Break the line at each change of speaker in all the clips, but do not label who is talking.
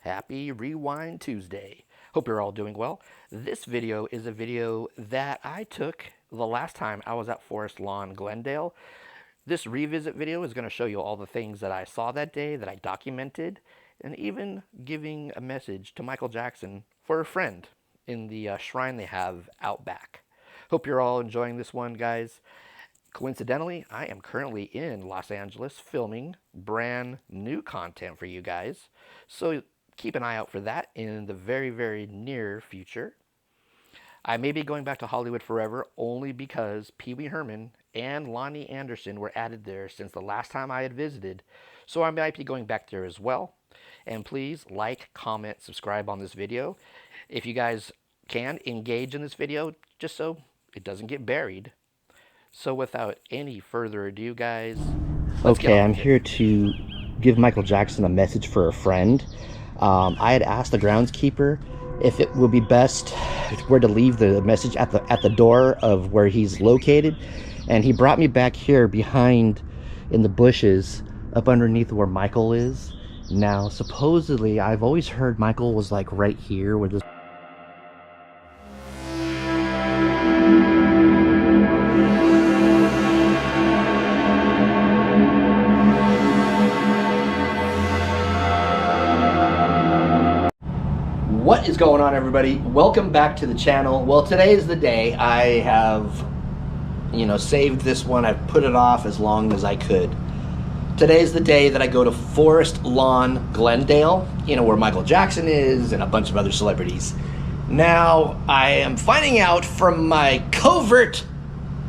Happy Rewind Tuesday. Hope you're all doing well. This video is a video that I took the last time I was at Forest Lawn, Glendale. This revisit video is going to show you all the things that I saw that day, that I documented, and even giving a message to Michael Jackson for a friend in the shrine they have out back. Hope you're all enjoying this one, guys. Coincidentally, I am currently in Los Angeles filming brand new content for you guys. So keep an eye out for that in the very, very near future. I may be going back to Hollywood forever only because Pee Wee Herman and Lonnie Anderson were added there since the last time I had visited. So I might be going back there as well. And please like, comment, subscribe on this video. If you guys can, engage in this video just so it doesn't get buried. So without any further ado, guys, let's get
Okay,
on
I'm
with it.
here to give Michael Jackson a message for a friend. I had asked the groundskeeper if it would be best where to leave the message at the door of where he's located, and he brought me back here behind in the bushes up underneath where Michael is. Now, supposedly, I've always heard Michael was like right here where this. What is going on, everybody? Welcome back to the channel. Well, today is the day. I have, saved this one. I've put it off as long as I could. Today is the day that I go to Forest Lawn, Glendale, where Michael Jackson is and a bunch of other celebrities. Now, I am finding out from my covert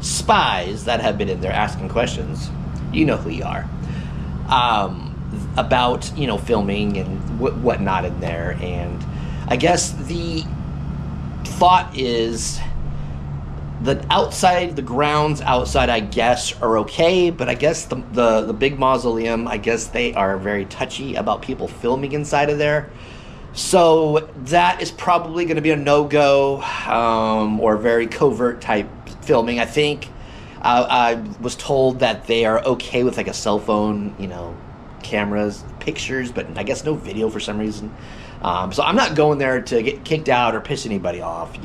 spies that have been in there asking questions. You know who you are. About, filming and whatnot in there. And I guess the thought is that outside, the grounds outside, I guess, are okay, but I guess the big mausoleum, I guess they are very touchy about people filming inside of there. So that is probably going to be a no-go, or very covert type filming. I think I was told that they are okay with like a cell phone, cameras, pictures, but I guess no video for some reason. So I'm not going there to get kicked out or piss anybody off,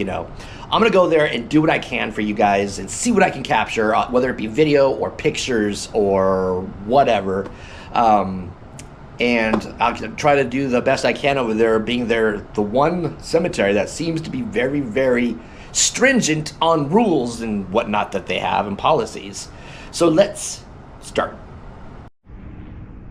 I'm going to go there and do what I can for you guys and see what I can capture, whether it be video or pictures or whatever. And I'll try to do the best I can over there, being there the one cemetery that seems to be very, very stringent on rules and whatnot that they have and policies. So let's start.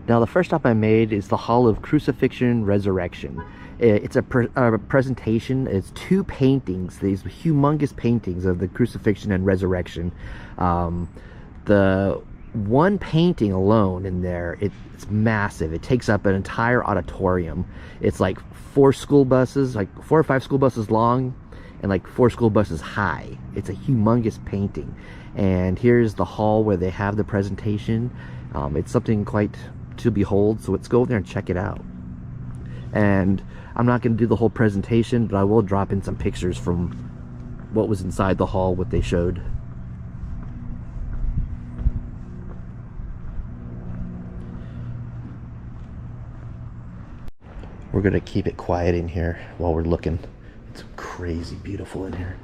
Now, the first stop I made is the Hall of Crucifixion Resurrection. It's a presentation. It's two paintings, these humongous paintings of the Crucifixion and Resurrection. The one painting alone in there, it's massive. It takes up an entire auditorium. It's like 4 school buses, like 4 or 5 school buses long and like 4 school buses high. It's a humongous painting. And here's the hall where they have the presentation. It's something quite to behold, so let's go over there and check it out. And I'm not going to do the whole presentation, but I will drop in some pictures from what was inside the hall, what they showed. We're going to keep it quiet in here while we're looking. It's crazy beautiful in here.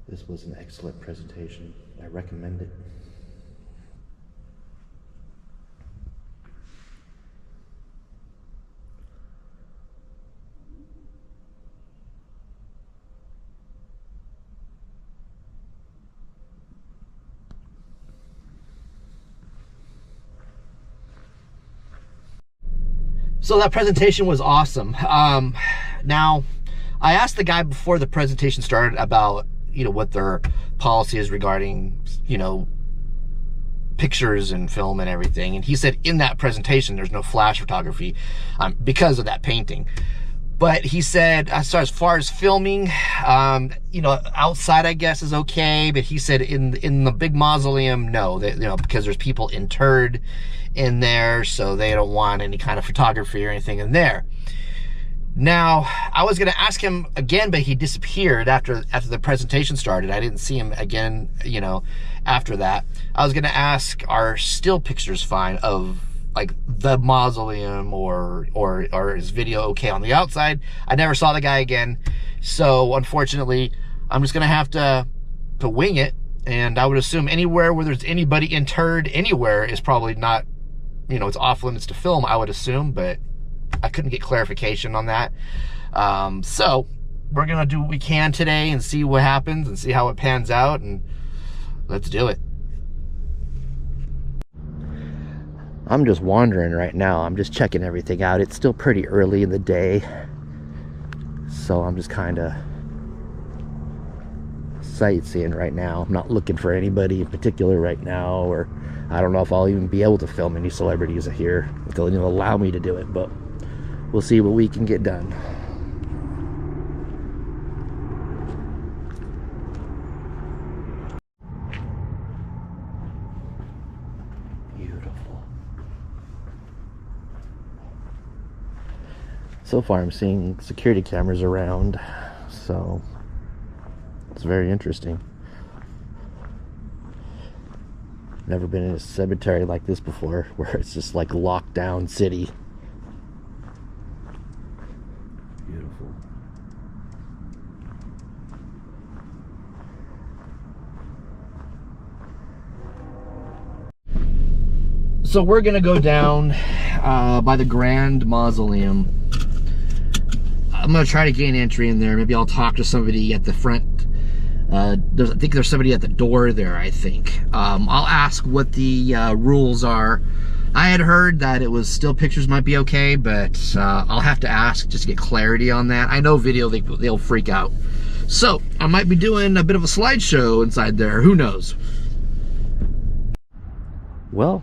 This was an excellent presentation. I recommend it. So that presentation was awesome. Now, I asked the guy before the presentation started about, what their policy is regarding, pictures and film and everything. And he said in that presentation, there's no flash photography because of that painting. But he said, as far as filming, outside, I guess, is okay. But he said in the big mausoleum, no, because there's people interred in there, so they don't want any kind of photography or anything in there. Now, I was going to ask him again, but he disappeared after the presentation started. I didn't see him again, after that. I was going to ask, are still pictures fine of like the mausoleum or is video okay on the outside? I never saw the guy again. So unfortunately, I'm just going to have to wing it. And I would assume anywhere where there's anybody interred anywhere is probably not, it's off limits to film, I would assume, but I couldn't get clarification on that. So we're going to do what we can today and see what happens and see how it pans out, and let's do it. I'm just wandering right now. I'm just checking everything out. It's still pretty early in the day, so I'm just kind of sightseeing right now. I'm not looking for anybody in particular right now, or I don't know if I'll even be able to film any celebrities here if they'll even allow me to do it, but we'll see what we can get done. Beautiful. So far I'm seeing security cameras around, so it's very interesting. Never been in a cemetery like this before, where it's just like locked down city. Beautiful. So we're gonna go down by the Grand Mausoleum. I'm gonna try to gain entry in there. Maybe I'll talk to somebody at the front. I think there's somebody at the door there, I think. I'll ask what the rules are. I had heard that it was still pictures might be okay, but I'll have to ask just to get clarity on that. I know video, they'll freak out. So I might be doing a bit of a slideshow inside there. Who knows? Well,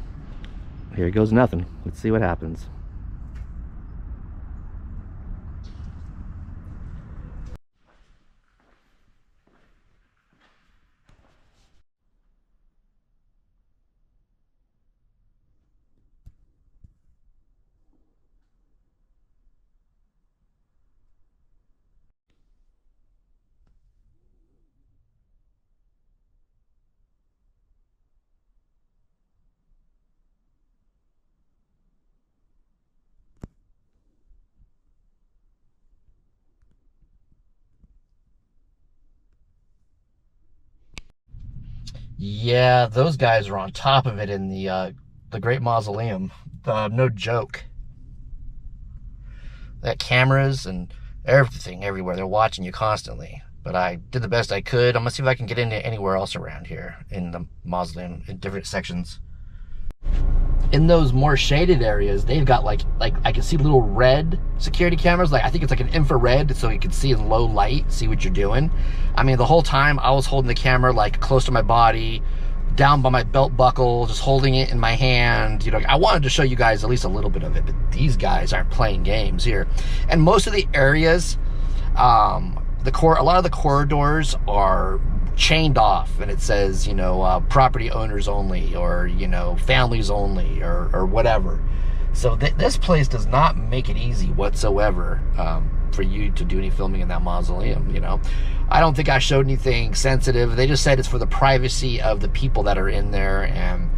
here goes nothing. Let's see what happens. Yeah, those guys are on top of it in the Great Mausoleum. No joke. They got cameras and everything everywhere. They're watching you constantly. But I did the best I could. I'm gonna see if I can get into anywhere else around here in the mausoleum in different sections. In those more shaded areas, they've got like I can see little red security cameras. Like I think it's like an infrared, so you can see in low light, see what you're doing. I mean, the whole time I was holding the camera like close to my body, down by my belt buckle, just holding it in my hand. I wanted to show you guys at least a little bit of it, but these guys aren't playing games here. And most of the areas, a lot of the corridors are chained off, and it says, property owners only, or, families only, or whatever. So this place does not make it easy whatsoever for you to do any filming in that mausoleum, I don't think I showed anything sensitive. They just said it's for the privacy of the people that are in there, and,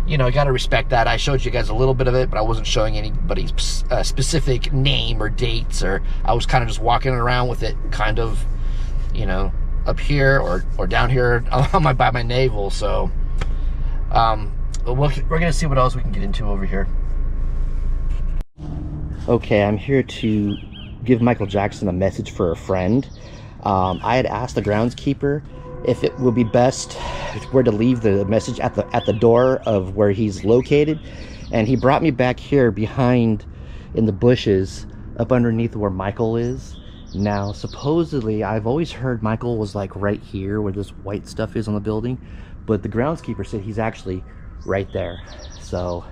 you got to respect that. I showed you guys a little bit of it, but I wasn't showing anybody's specific name or dates, or I was kind of just walking around with it kind of,
up here or down here by my navel. So we're gonna see what else we can get into over here. Okay, I'm here to give Michael Jackson a message for a friend. I had asked the groundskeeper if it would be best where to leave the message at the door of where he's located, and he brought me back here behind in the bushes up underneath where Michael is. Now supposedly I've always heard Michael was like right here where this white stuff is on the building, but the groundskeeper said he's actually right there. So,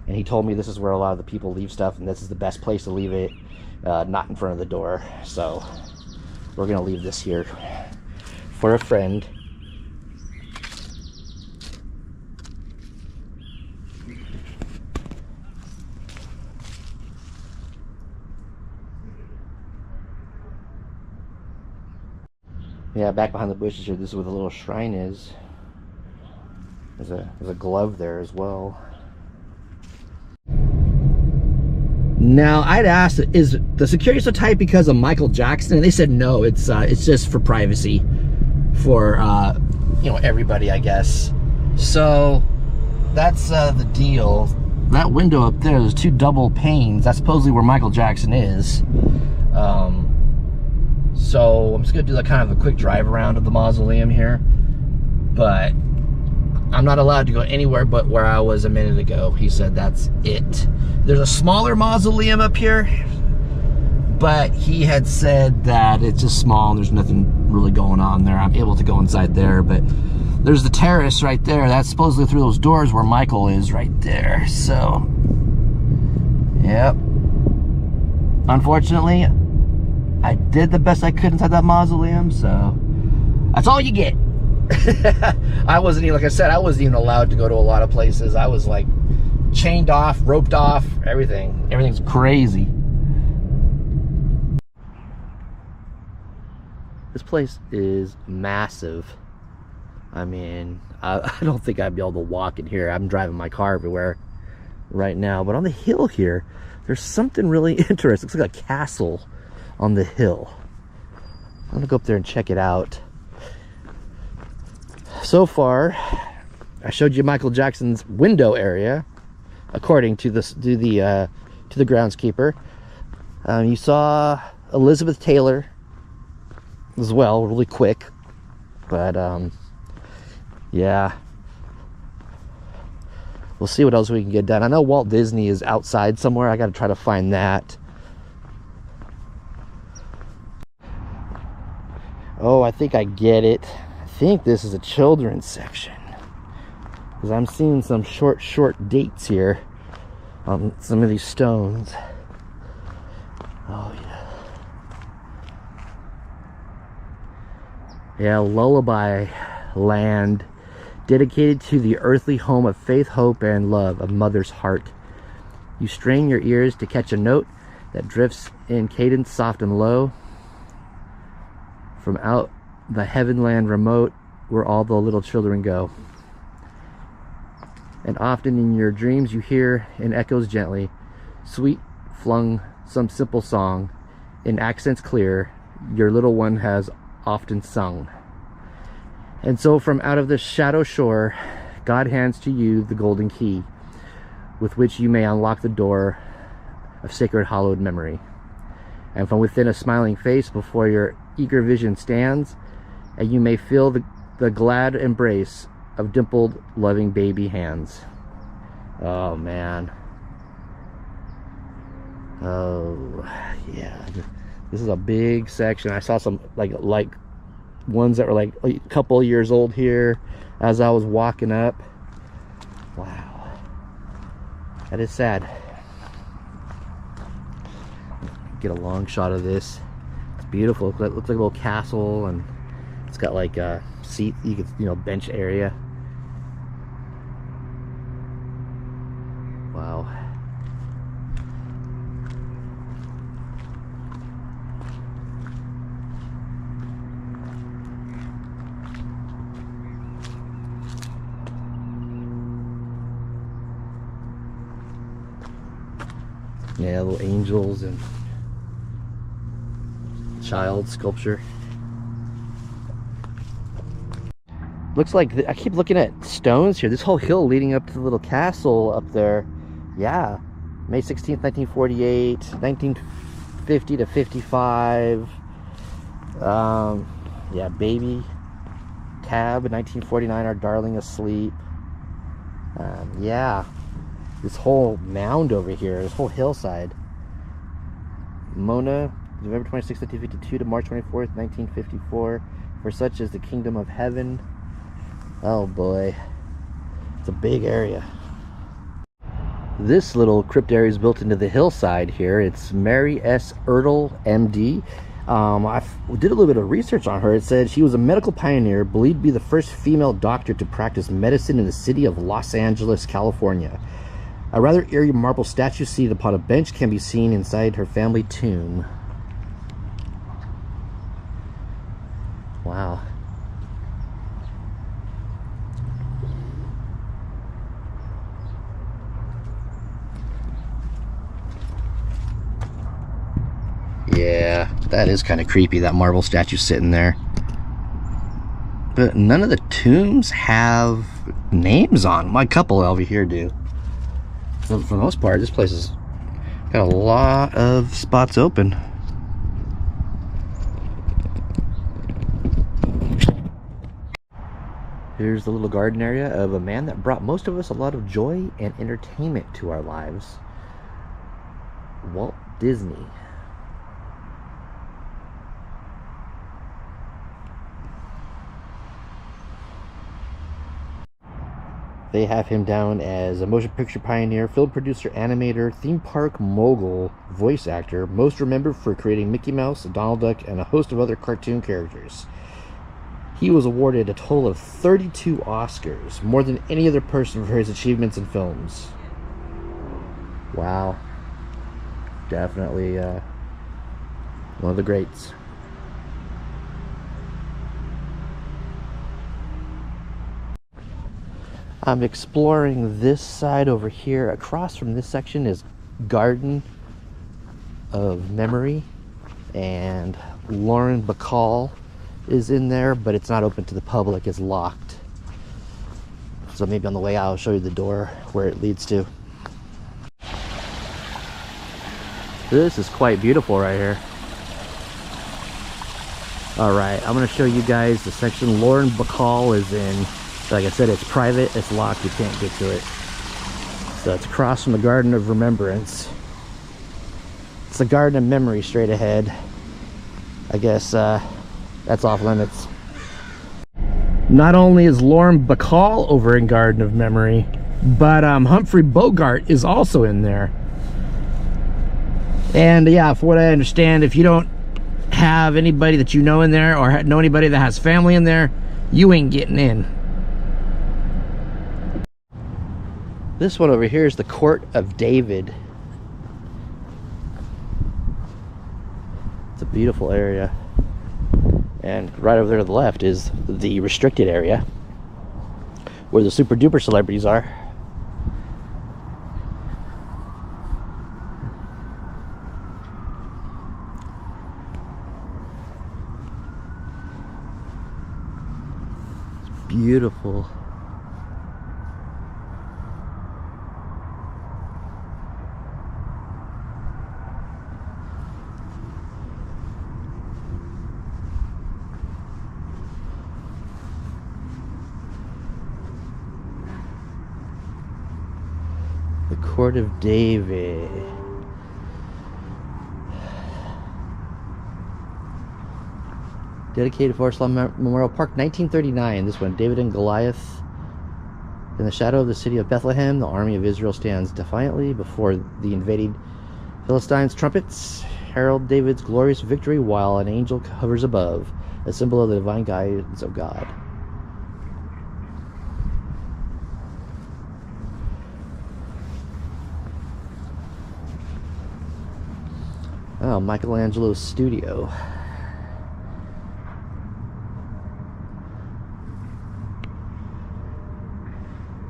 and he told me this is where a lot of the people leave stuff, and this is the best place to leave it, not in front of the door. So we're gonna leave this here for a friend. Yeah, back behind the bushes here, this is where the little shrine is. There's a glove there as well. Now, I'd asked, is the security so tight because of Michael Jackson? And they said no, it's just for privacy for you know, everybody, I guess. So that's the deal. That window up there, there's two double panes. That's supposedly where Michael Jackson is. So I'm just gonna do like kind of a quick drive around of the mausoleum here, but I'm not allowed to go anywhere but where I was a minute ago. He said that's it. There's a smaller mausoleum up here, but he had said that it's just small and there's nothing really going on there. I'm able to go inside there, but there's the terrace right there. That's supposedly through those doors where Michael is right there. So, yep. Unfortunately, I did the best I could inside that mausoleum, so that's all you get. I wasn't even, like I said, I wasn't even allowed to go to a lot of places. I was like chained off, roped off, everything. Everything's crazy. This place is massive. I mean, I don't think I'd be able to walk in here. I'm driving my car everywhere right now, but on the hill here, there's something really interesting. It looks like a castle on the hill. I'm gonna go up there and check it out. So far, I showed you Michael Jackson's window area, according to the groundskeeper. You saw Elizabeth Taylor as well, really quick, but yeah, we'll see what else we can get done. I know Walt Disney is outside somewhere. I got to try to find that. Oh, I think I get it. I think this is a children's section, because I'm seeing some short dates here on some of these stones. Oh yeah. Yeah, Lullabyland, dedicated to the earthly home of faith, hope, and love, a mother's heart. You strain your ears to catch a note that drifts in cadence soft and low, from out the heavenland remote where all the little children go. And often in your dreams you hear in echoes gently, sweet flung some simple song, in accents clear, your little one has often sung. And so from out of the shadow shore, God hands to you the golden key, with which you may unlock the door of sacred hallowed memory. And from within a smiling face before your eager vision stands, and you may feel the glad embrace of dimpled, loving baby hands. Oh man. Oh yeah. This is a big section. I saw some like ones that were like a couple years old here as I was walking up. Wow. That is sad. Get a long shot of this. It's beautiful. It looks like a little castle, and it's got like a seat, you could, you know, bench area. Wow. Yeah, little angels and child sculpture. Looks like I keep looking at stones here. This whole hill leading up to the little castle up there. Yeah, May 16th, 1948, 1950 to 55. Yeah, baby cab, 1949. Our darling asleep. Yeah, this whole mound over here, this whole hillside. Mona, November 26th, 1952 to March 24th, 1954. For such is the kingdom of heaven. Oh boy, it's a big area. This little crypt area is built into the hillside here. It's Mary S. Ertl, MD. I did a little bit of research on her. It said she was a medical pioneer, believed to be the first female doctor to practice medicine in the city of Los Angeles, California. A rather eerie marble statue seated upon a bench can be seen inside her family tomb. Wow. Yeah, that is kind of creepy, that marble statue sitting there. But none of the tombs have names on them. A couple over here do. For the most part, this place has got a lot of spots open. Here's the little garden area of a man that brought most of us a lot of joy and entertainment to our lives. Walt Disney. They have him down as a motion picture pioneer, film producer, animator, theme park mogul, voice actor, most remembered for creating Mickey Mouse, Donald Duck, and a host of other cartoon characters. He was awarded a total of 32 Oscars, more than any other person for his achievements in films. Wow. Definitely one of the greats. I'm exploring this side over here. Across from this section is Garden of Memory, and Lauren Bacall is in there, but it's not open to the public. It's locked. So maybe on the way out I'll show you the door where it leads to. This is quite beautiful right here. Alright, I'm going to show you guys the section Lauren Bacall is in. Like I said, it's private, it's locked, you can't get to it. So it's across from the Garden of Remembrance. It's the Garden of Memory straight ahead. I guess that's off limits. Not only is Lauren Bacall over in Garden of Memory, but Humphrey Bogart is also in there. And yeah, for what I understand, if you don't have anybody that you know in there, or know anybody that has family in there, you ain't getting in. This one over here is the Court of David. It's a beautiful area. And right over there to the left is the restricted area, where the super duper celebrities are. It's beautiful. The Court of David. Dedicated Forest Lawn Memorial Park, 1939. This one, David and Goliath. In the shadow of the city of Bethlehem, the army of Israel stands defiantly before the invading Philistines. Trumpets herald David's glorious victory while an angel hovers above, a symbol of the divine guidance of God. Oh, Michelangelo's studio.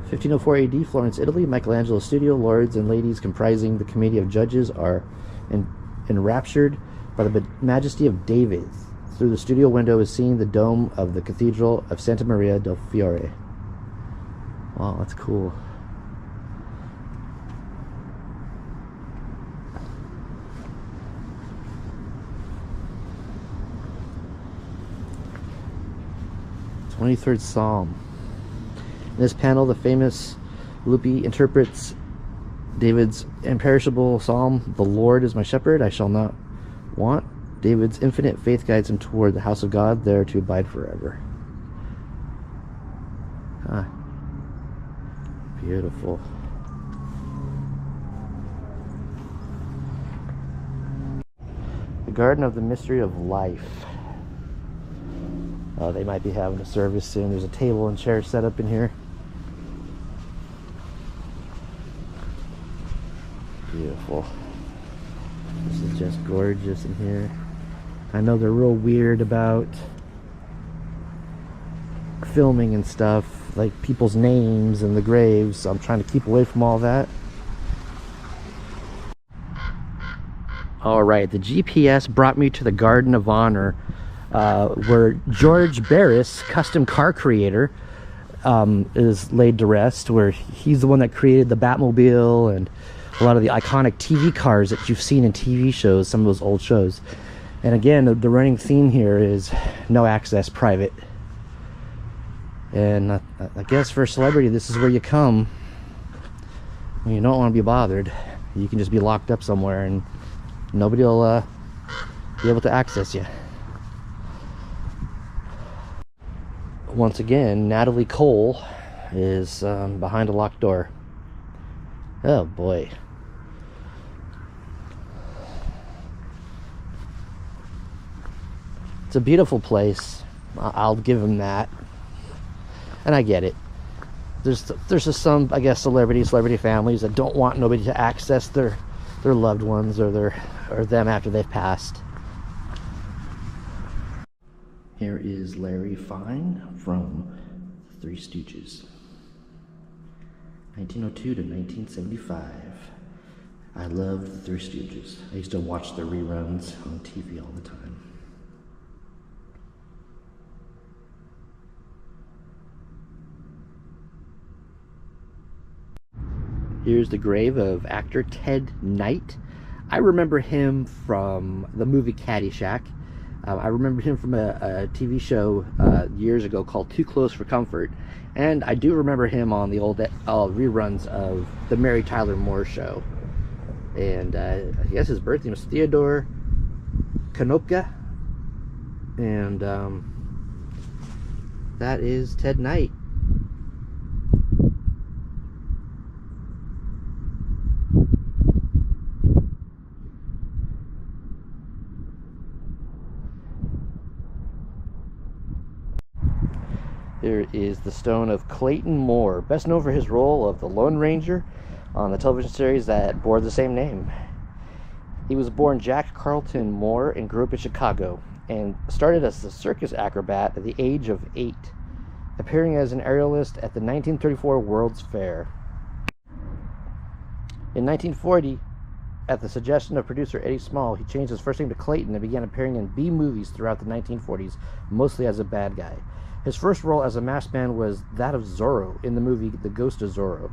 (1504 AD), Florence, Italy. Michelangelo's studio. Lords and ladies comprising the committee of judges are enraptured by the majesty of David, through the studio window is seen the dome of the Cathedral of Santa Maria del Fiore. Wow, that's cool. "23rd Psalm." In this panel, the famous Lupi interprets David's imperishable psalm, "The Lord is my shepherd, I shall not want." David's infinite faith guides him toward the house of God, there to abide forever. Huh. Beautiful. The Garden of the Mystery of Life. Oh, they might be having a service soon. There's a table and chair set up in here. Beautiful. This is just gorgeous in here. I know they're real weird about filming and stuff, like people's names and the graves, so I'm trying to keep away from all that. Alright, the GPS brought me to the Garden of Honor, where George Barris, custom car creator, is laid to rest, where he's the one that created the Batmobile and a lot of the iconic TV cars that you've seen in TV shows, some of those old shows. And again, the running theme here is no access, private. And I guess for a celebrity, this is where you come when you don't want to be bothered. You can just be locked up somewhere and nobody will be able to access you. Once again, Natalie Cole is behind a locked door. Oh boy. It's a beautiful place. I'll give him that. And I get it. There's just some, I guess, celebrity families that don't want nobody to access their loved ones or them after they've passed. Here is Larry Fine from The Three Stooges. 1902 to 1975. I loved The Three Stooges. I used to watch their reruns on TV all the time. Here's the grave of actor Ted Knight. I remember him from the movie Caddyshack. I remember him from a TV show years ago called Too Close for Comfort. And I do remember him on the old reruns of the Mary Tyler Moore Show. And I guess his birth name was Theodore Konopka. And that is Ted Knight. There is the stone of Clayton Moore, best known for his role of the Lone Ranger on the television series that bore the same name. He was born Jack Carlton Moore and grew up in Chicago, and started as a circus acrobat at the age of 8, appearing as an aerialist at the 1934 World's Fair. In 1940, at the suggestion of producer Eddie Small, he changed his first name to Clayton and began appearing in B movies throughout the 1940s, mostly as a bad guy. His first role as a masked man was that of Zorro in the movie The Ghost of Zorro.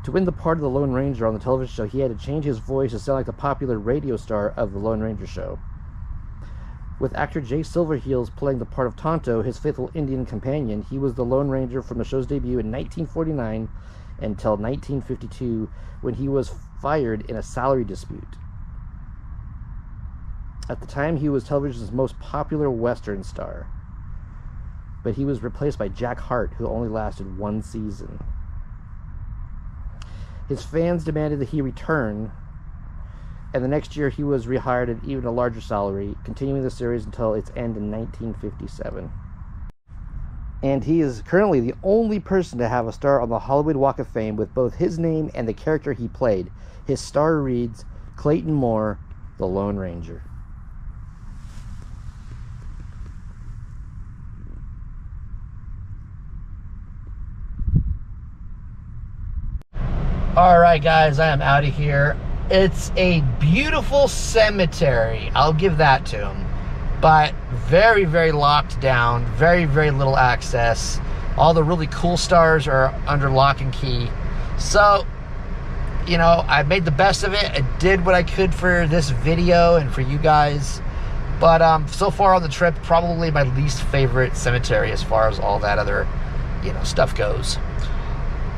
To win the part of the Lone Ranger on the television show, he had to change his voice to sound like the popular radio star of the Lone Ranger show. With actor Jay Silverheels playing the part of Tonto, his faithful Indian companion, he was the Lone Ranger from the show's debut in 1949 until 1952, when he was fired in a salary dispute. At the time, he was television's most popular Western star, but he was replaced by Jack Hart, who only lasted 1 season. His fans demanded that he return, and the next year he was rehired at even a larger salary, continuing the series until its end in 1957. And he is currently the only person to have a star on the Hollywood Walk of Fame with both his name and the character he played. His star reads, Clayton Moore, the Lone Ranger. Alright guys, I am out of here. It's a beautiful cemetery. I'll give that to him.
but very, very locked down, very, very little access. All the really cool stars are under lock and key. So, you know, I made the best of it. I did what I could for this video and for you guys. But so far on the trip, probably my least favorite cemetery as far as all that other, you know, stuff goes.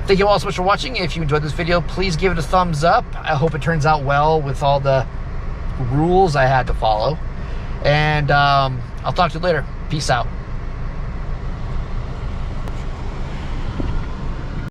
Thank you all so much for watching. If you enjoyed this video, please give it a thumbs up. I hope it turns out well with all the rules I had to follow. And I'll talk to you later. Peace out.